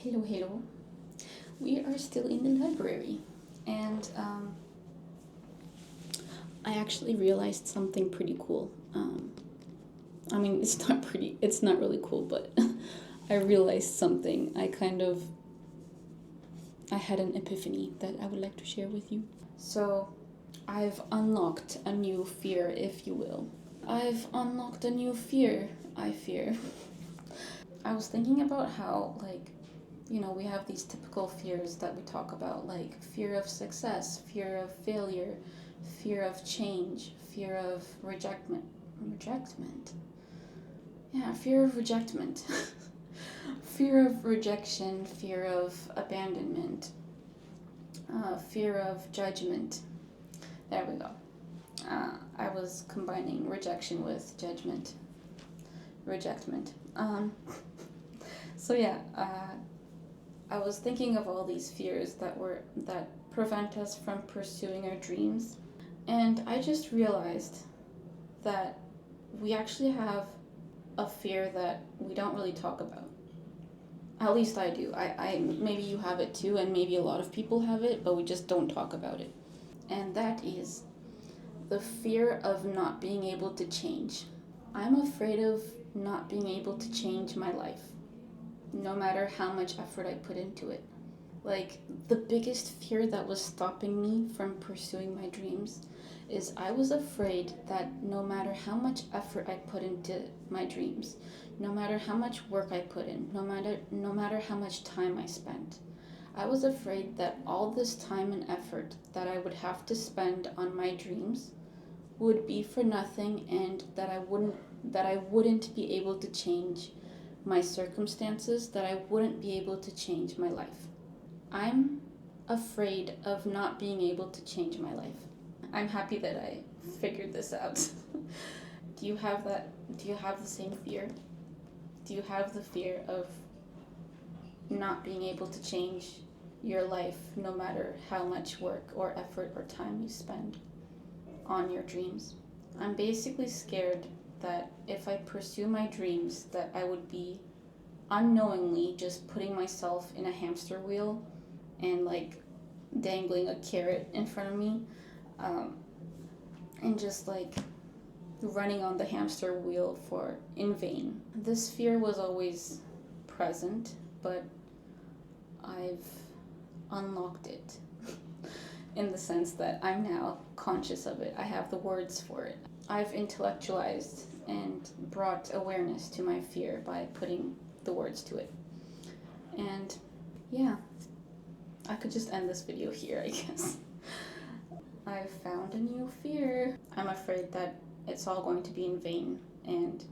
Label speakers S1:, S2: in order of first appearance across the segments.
S1: Hello, hello. We are still in the library, and I actually realized something pretty cool. It's not really cool, but I realized something. I had an epiphany that I would like to share with you. So, I've unlocked a new fear, if you will. I've unlocked a new fear, I fear. I was thinking about how, we have these typical fears that we talk about, like fear of success, fear of failure, fear of change, fear of rejectment. Rejectment? Yeah, fear of rejectment. Fear of rejection, fear of abandonment, fear of judgment. There we go. I was combining rejection with judgment. Rejectment. So yeah, I was thinking of all these fears that prevent us from pursuing our dreams, and I just realized that we actually have a fear that we don't really talk about. At least I do. I maybe you have it too, and maybe a lot of people have it, but we just don't talk about it. And that is the fear of not being able to change. I'm afraid of not being able to change my life, no matter how much effort I put into it. Like, the biggest fear that was stopping me from pursuing my dreams is I was afraid that no matter how much effort I put into my dreams, no matter how much work I put in, no matter how much time I spent, I was afraid that all this time and effort that I would have to spend on my dreams would be for nothing, and that I wouldn't be able to change my circumstances, that I wouldn't be able to change my life. I'm afraid of not being able to change my life. I'm happy that I figured this out. Do you have that? Do you have the same fear? Do you have the fear of not being able to change your life, no matter how much work or effort or time you spend on your dreams? I'm basically scared that if I pursue my dreams, that I would be unknowingly just putting myself in a hamster wheel and dangling a carrot in front of me, and just running on the hamster wheel in vain. This fear was always present, but I've unlocked it in the sense that I'm now conscious of it. I have the words for it. I've intellectualized and brought awareness to my fear by putting the words to it. And yeah, I could just end this video here, I guess. I've found a new fear. I'm afraid that it's all going to be in vain and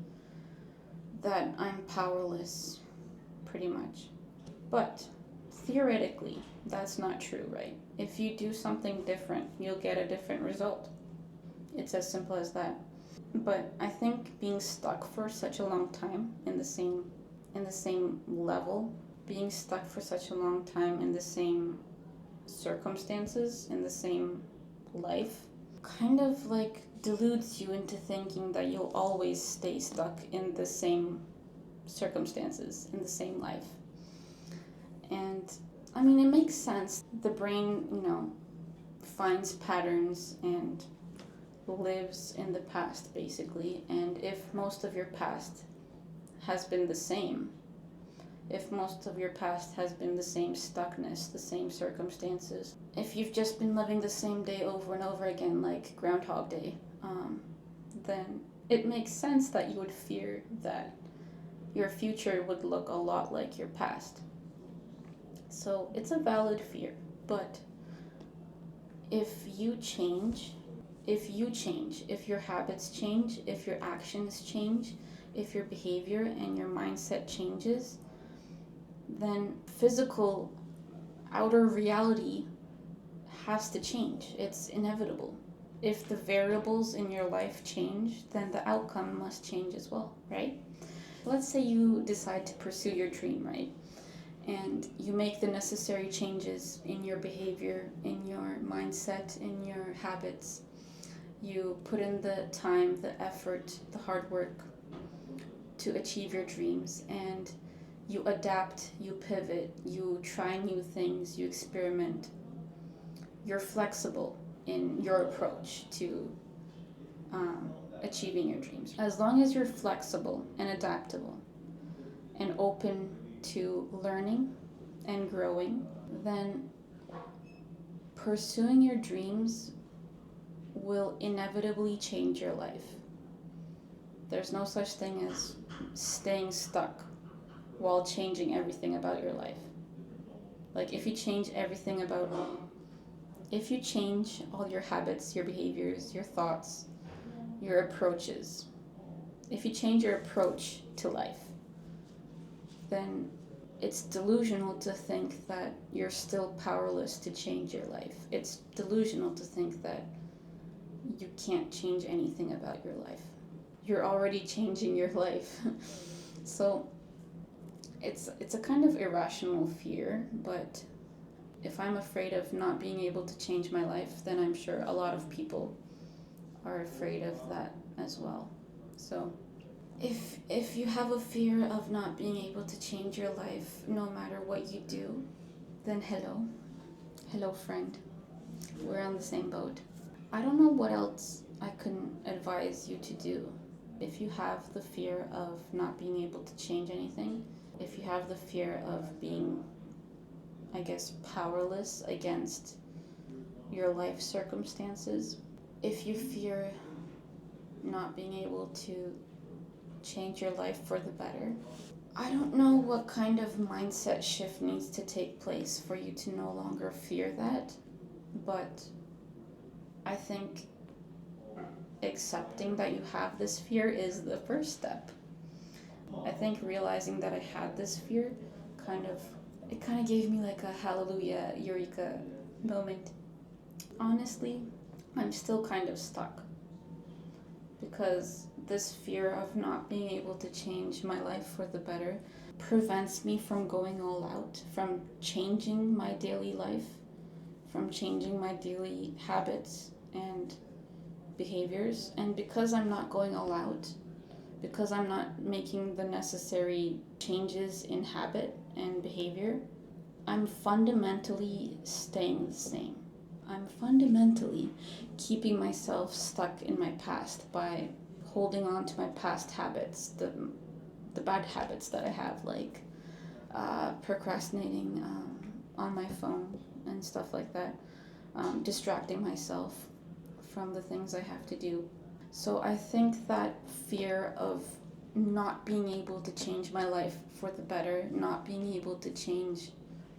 S1: that I'm powerless, pretty much. But theoretically, that's not true, right? If you do something different, you'll get a different result. It's as simple as that. But I think being stuck for such a long time in the same level, being stuck for such a long time in the same circumstances, in the same life, kind of deludes you into thinking that you'll always stay stuck in the same circumstances, in the same life. And I mean, it makes sense. The brain, finds patterns and lives in the past, basically. And if most of your past has been the same, if most of your past has been the same stuckness, the same circumstances, if you've just been living the same day over and over again, like Groundhog Day, then it makes sense that you would fear that your future would look a lot like your past. So it's a valid fear, but if your habits change, if your actions change, if your behavior and your mindset changes, then physical outer reality has to change. It's inevitable. If the variables in your life change, then the outcome must change as well, right? Let's say you decide to pursue your dream, right? And you make the necessary changes in your behavior, in your mindset, in your habits. You put in the time, the effort, the hard work to achieve your dreams, and You adapt, you pivot, you try new things, you experiment. You're flexible in your approach to achieving your dreams. As long as you're flexible and adaptable and open to learning and growing, then pursuing your dreams will inevitably change your life. There's no such thing as staying stuck while changing everything about your life. Like if you change all your habits, your behaviors, your thoughts, your approaches, if you change your approach to life, then it's delusional to think that you're still powerless to change your life. It's delusional to think that you can't change anything about your life. You're already changing your life. So it's a kind of irrational fear, but if I'm afraid of not being able to change my life, then I'm sure a lot of people are afraid of that as well. So if you have a fear of not being able to change your life no matter what you do, then hello friend, we're on the same boat. I don't know what else I can advise you to do. If you have the fear of not being able to change anything, if you have the fear of being, I guess, powerless against your life circumstances, if you fear not being able to change your life for the better, I don't know what kind of mindset shift needs to take place for you to no longer fear that, but I think accepting that you have this fear is the first step. I think realizing that I had this fear kind of gave me like a hallelujah, eureka moment. Honestly, I'm still kind of stuck because this fear of not being able to change my life for the better prevents me from going all out, from changing my daily life, from changing my daily habits and behaviors. And because I'm not going all out, because I'm not making the necessary changes in habit and behavior, I'm fundamentally staying the same. I'm fundamentally keeping myself stuck in my past by holding on to my past habits, the bad habits that I have, like procrastinating on my phone and stuff like that, distracting myself from the things I have to do. So I think that fear of not being able to change my life for the better, not being able to change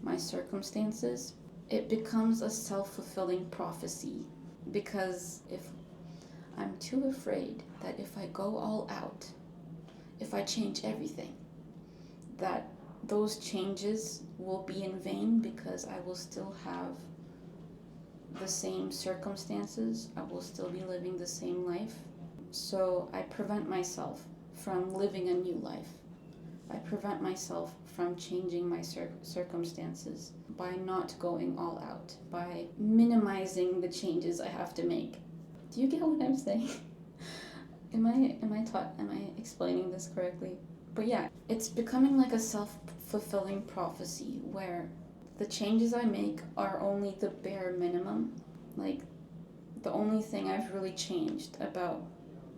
S1: my circumstances, it becomes a self-fulfilling prophecy. Because if I'm too afraid that if I go all out, if I change everything, that those changes will be in vain because I will still have the same circumstances, I will still be living the same life. So I prevent myself from living a new life. I prevent myself from changing my circumstances by not going all out, by minimizing the changes I have to make. Do you get what I'm saying? Am I explaining this correctly? But yeah, it's becoming like a self-fulfilling prophecy where the changes I make are only the bare minimum. Like, the only thing I've really changed about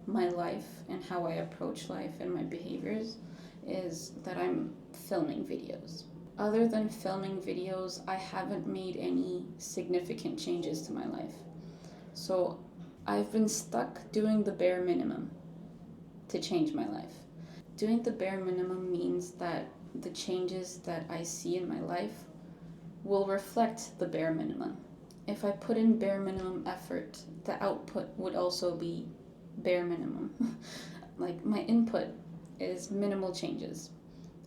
S1: my life and how I approach life and my behaviors is that I'm filming videos. Other than filming videos, I haven't made any significant changes to my life. So I've been stuck doing the bare minimum to change my life. Doing the bare minimum means that the changes that I see in my life will reflect the bare minimum. If I put in bare minimum effort, the output would also be bare minimum. Like, my input is minimal changes,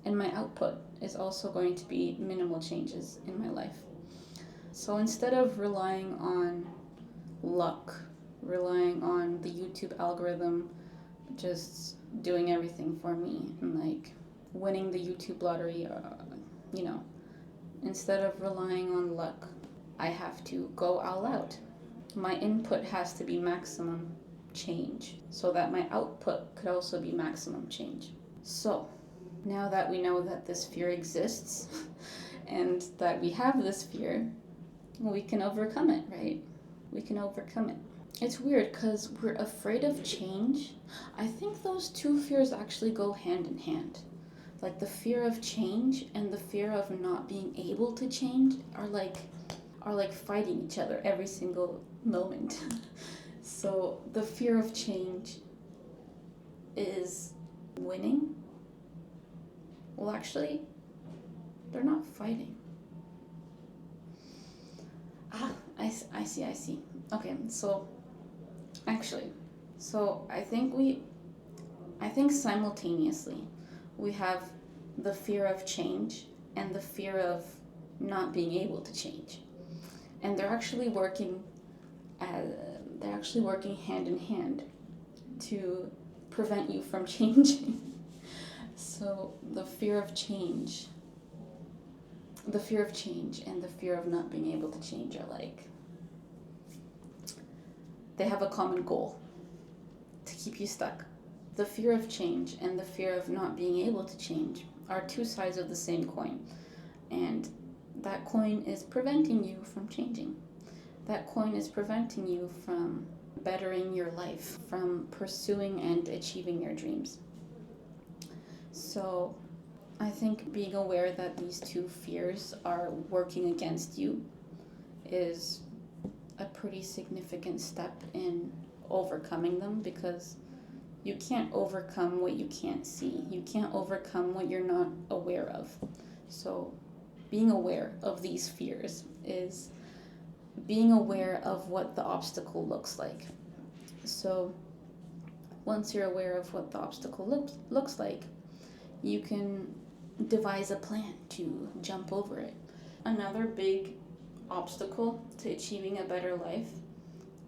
S1: and my output is also going to be minimal changes in my life. So instead of relying on luck, relying on the YouTube algorithm just doing everything for me and like winning the YouTube lottery, instead of relying on luck, I have to go all out. My input has to be maximum change so that my output could also be maximum change. So Now that we know that this fear exists and that we have this fear, we can overcome it, right? We can overcome it. It's weird because we're afraid of change. I think those two fears actually go hand in hand. Like the fear of change and the fear of not being able to change are like fighting each other every single moment. So the fear of change is winning. Well, actually, they're not fighting. I see. Okay, so actually, I think simultaneously we have the fear of change and the fear of not being able to change. And they're actually working hand in hand to prevent you from changing. So the fear of change and the fear of not being able to change are like, they have a common goal: to keep you stuck. The fear of change and the fear of not being able to change are two sides of the same coin. And that coin is preventing you from changing. That coin is preventing you from bettering your life, from pursuing and achieving your dreams. So I think being aware that these two fears are working against you is a pretty significant step in overcoming them, because you can't overcome what you can't see. You can't overcome what you're not aware of. So being aware of these fears is being aware of what the obstacle looks like. So once you're aware of what the obstacle looks like, you can devise a plan to jump over it. Another big obstacle to achieving a better life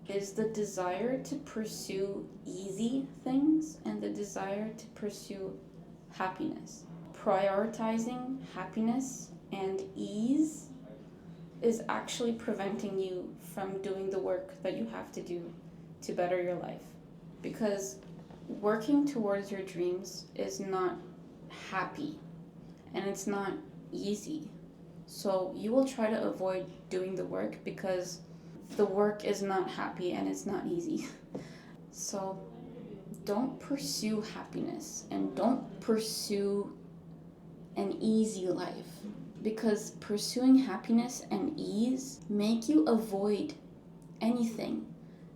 S1: is the desire to pursue easy things and the desire to pursue happiness. Prioritizing happiness and ease is actually preventing you from doing the work that you have to do to better your life. Because working towards your dreams is not happy and it's not easy. So you will try to avoid doing the work because the work is not happy and it's not easy. So don't pursue happiness and don't pursue an easy life, because pursuing happiness and ease make you avoid anything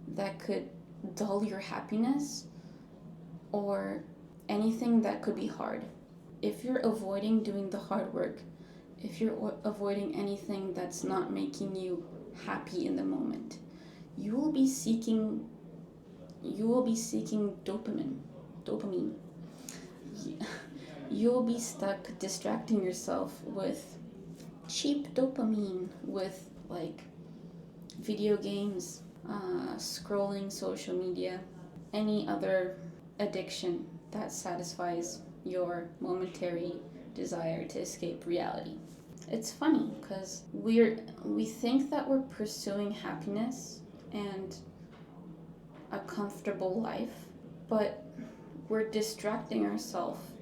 S1: that could dull your happiness or anything that could be hard. If you're avoiding doing the hard work, if you're avoiding anything that's not making you happy in the moment, you will be seeking dopamine. You will be stuck distracting yourself with cheap dopamine, with like video games, scrolling social media, any other addiction that satisfies your momentary desire to escape reality. It's funny because we think that we're pursuing happiness and a comfortable life, but we're distracting ourselves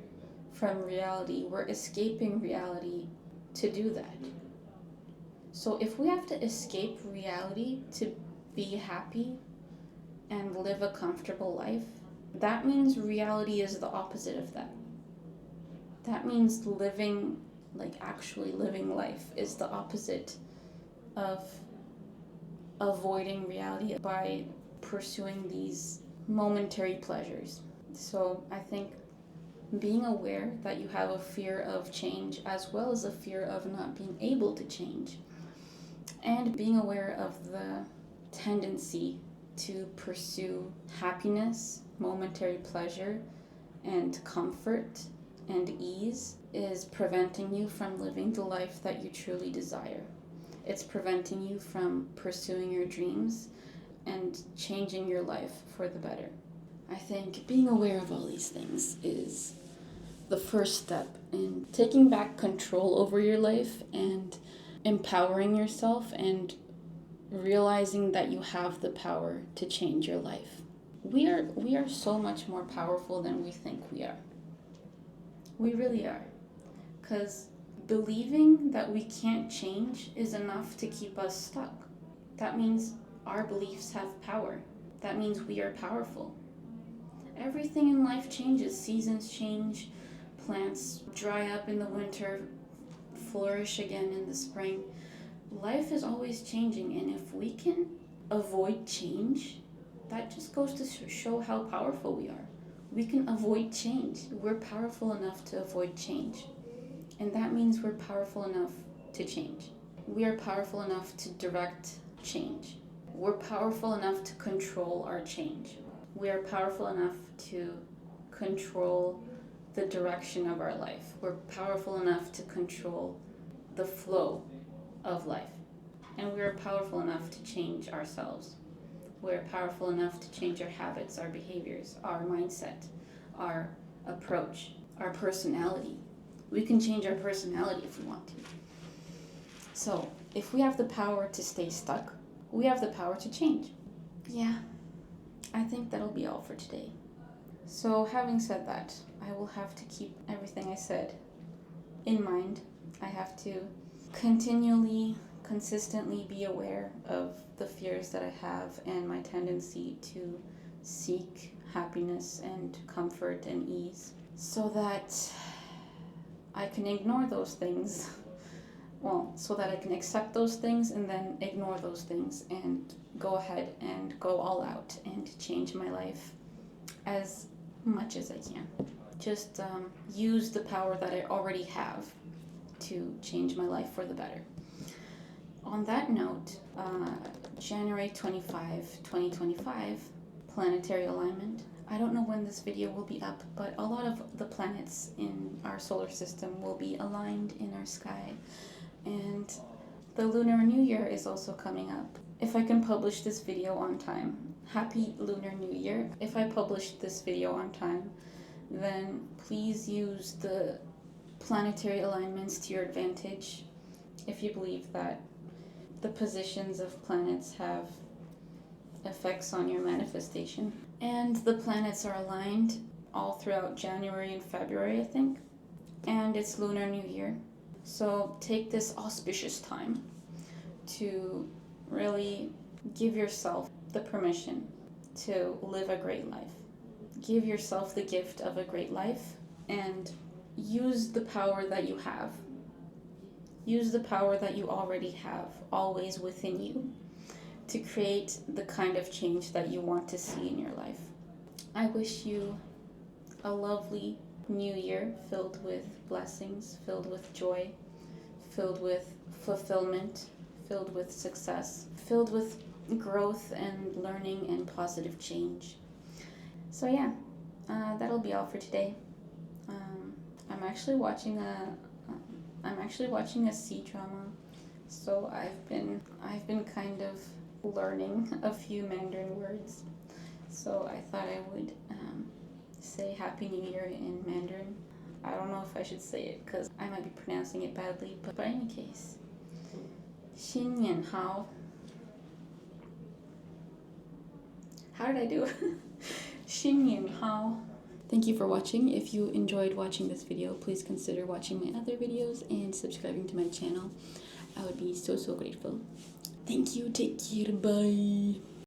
S1: from reality. We're escaping reality to do that. So if we have to escape reality to be happy and live a comfortable life, that means reality is the opposite of that. That means actually living life is the opposite of avoiding reality by pursuing these momentary pleasures. So I think being aware that you have a fear of change as well as a fear of not being able to change, and being aware of the tendency to pursue happiness, momentary pleasure, and comfort and ease is preventing you from living the life that you truly desire. It's preventing you from pursuing your dreams and changing your life for the better. I think being aware of all these things is the first step in taking back control over your life and empowering yourself and realizing that you have the power to change your life. We are so much more powerful than we think we are. We really are. Because believing that we can't change is enough to keep us stuck. That means our beliefs have power. That means we are powerful. Everything in life changes. Seasons change, plants dry up in the winter, flourish again in the spring. Life is always changing, and if we can avoid change, that just goes to show how powerful we are. We can avoid change. We're powerful enough to avoid change. And that means we're powerful enough to change. We are powerful enough to direct change. We're powerful enough to control our change. We are powerful enough to control the direction of our life. We're powerful enough to control the flow of life. And we are powerful enough to change ourselves. We are powerful enough to change our habits, our behaviors, our mindset, our approach, our personality. We can change our personality if we want to. So, if we have the power to stay stuck, we have the power to change. Yeah, I think that'll be all for today. So, having said that, I will have to keep everything I said in mind. I have to continually, consistently be aware of the fears that I have and my tendency to seek happiness and comfort and ease so that I can ignore those things. Well, so that I can accept those things and then ignore those things and go ahead and go all out and change my life as much as I can. Just use the power that I already have to change my life for the better. On that note, January 25, 2025, planetary alignment. I don't know when this video will be up, but a lot of the planets in our solar system will be aligned in our sky. And the Lunar New Year is also coming up. If I can publish this video on time, happy Lunar New Year. If I publish this video on time, then please use the planetary alignments to your advantage. If you believe that the positions of planets have effects on your manifestation. And the planets are aligned all throughout January and February, I think. And it's Lunar New Year. So take this auspicious time to really give yourself the permission to live a great life. Give yourself the gift of a great life and use the power that you have. Use the power that you already have, always within you, to create the kind of change that you want to see in your life. I wish you a lovely new year filled with blessings, filled with joy, filled with fulfillment, filled with success, filled with growth and learning and positive change. So yeah, that'll be all for today. I'm actually watching a C-drama, so I've been kind of learning a few Mandarin words. So I thought I would say Happy New Year in Mandarin. I don't know if I should say it because I might be pronouncing it badly, but in any case, 新年好. How did I do? 新年好. Thank you for watching. If you enjoyed watching this video, please consider watching my other videos and subscribing to my channel. I would be so grateful. Thank you. Take care. Bye.